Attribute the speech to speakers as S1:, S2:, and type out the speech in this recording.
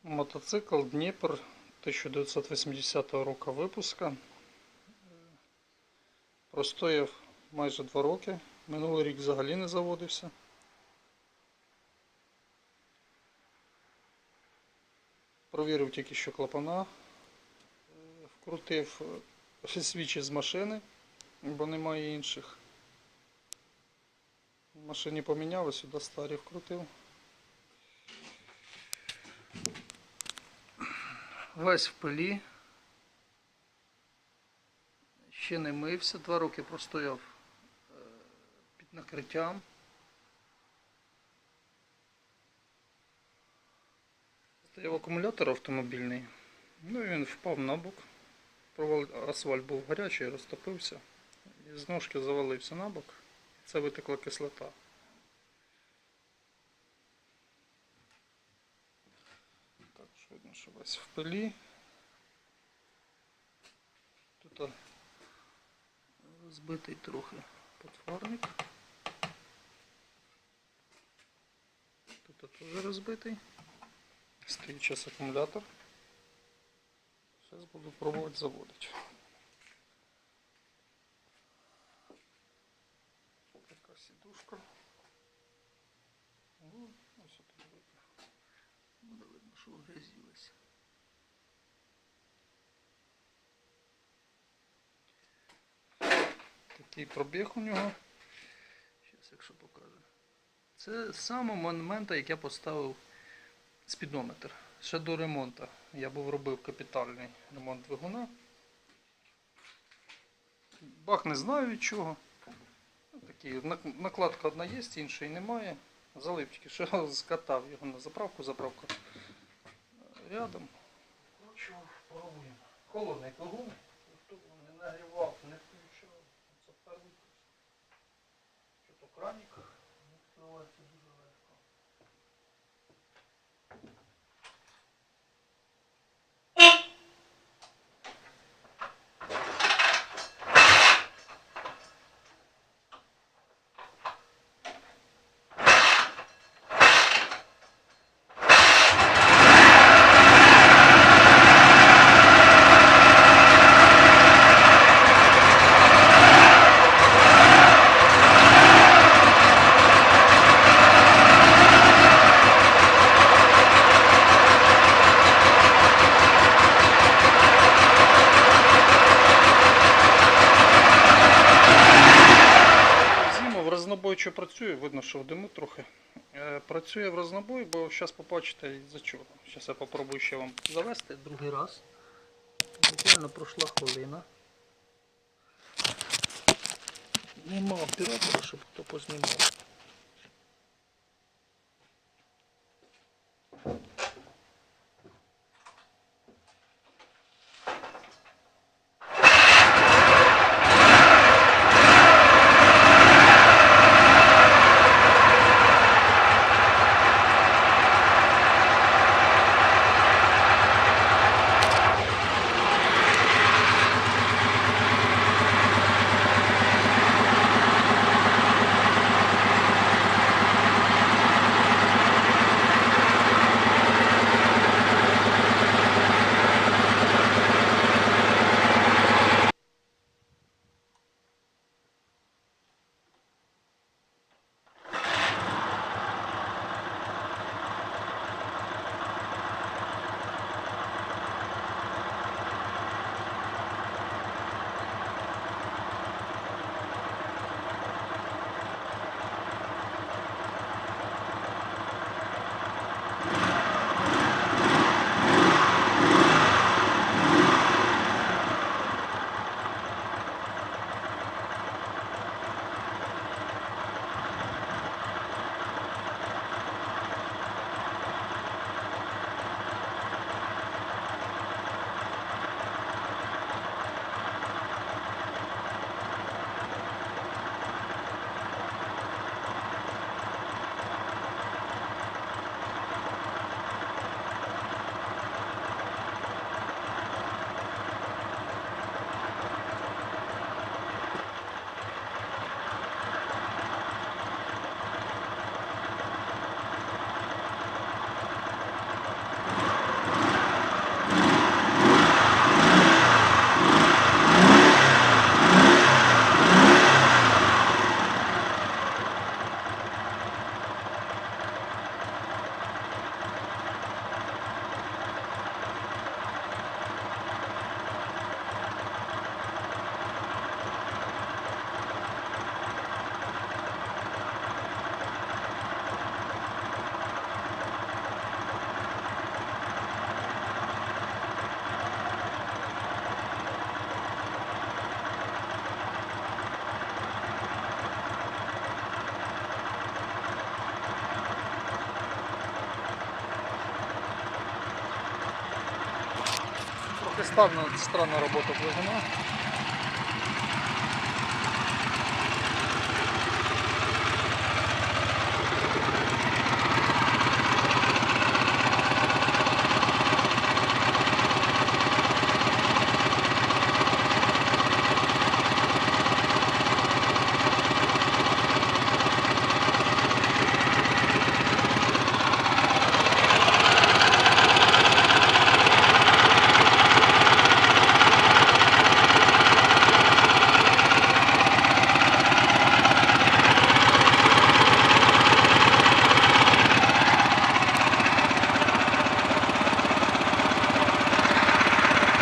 S1: Мотоцикл Дніпр 1980 року випуска. Простояв майже 2 роки. Минулий рік взагалі не заводився. Провірив тільки що клапана. Вкрутив свічі з машини, бо немає інших. В машині поміняв, сюди старі вкрутив. Весь в пилі. Ще не мився, 2 роки простояв під накриттям. Стояв акумулятор автомобільний, ну і він впав на бок. Асфальт був гарячий, розтопився, і з ножки завалився на бок. Це витекла кислота. Так, видно, що весь в пилі. Тут розбитий трохи подфарник. Тут теж розбитий. Стоїть зараз акумулятор. Зараз буду пробувати заводити. Така сідушка. Ось тут видно. Буде видно, що вгрязилося. Такий пробіг у нього. Зараз, якщо покажу. Це з самого моменту, як я поставив спідометр. Ще до ремонту. Я робив капітальний ремонт двигуна. Бак не знаю від чого. Такі, накладка одна є, іншої немає. Залив тільки що скатав його на заправку, заправка рядом. Вкручував, пробуємо. Холодний двигун, ніхто не нагрівав, не включав. Це перший. Що-то краник відкривається дуже легко. Що працює, видно, що в диму трохи. Працює в рознобой, бо зараз побачите із-за чого. Зараз я спробую ще вам завести другий раз. Буквально пройшла хвилина. Нема оператора, щоб хто познімав. Странна робота двигуна.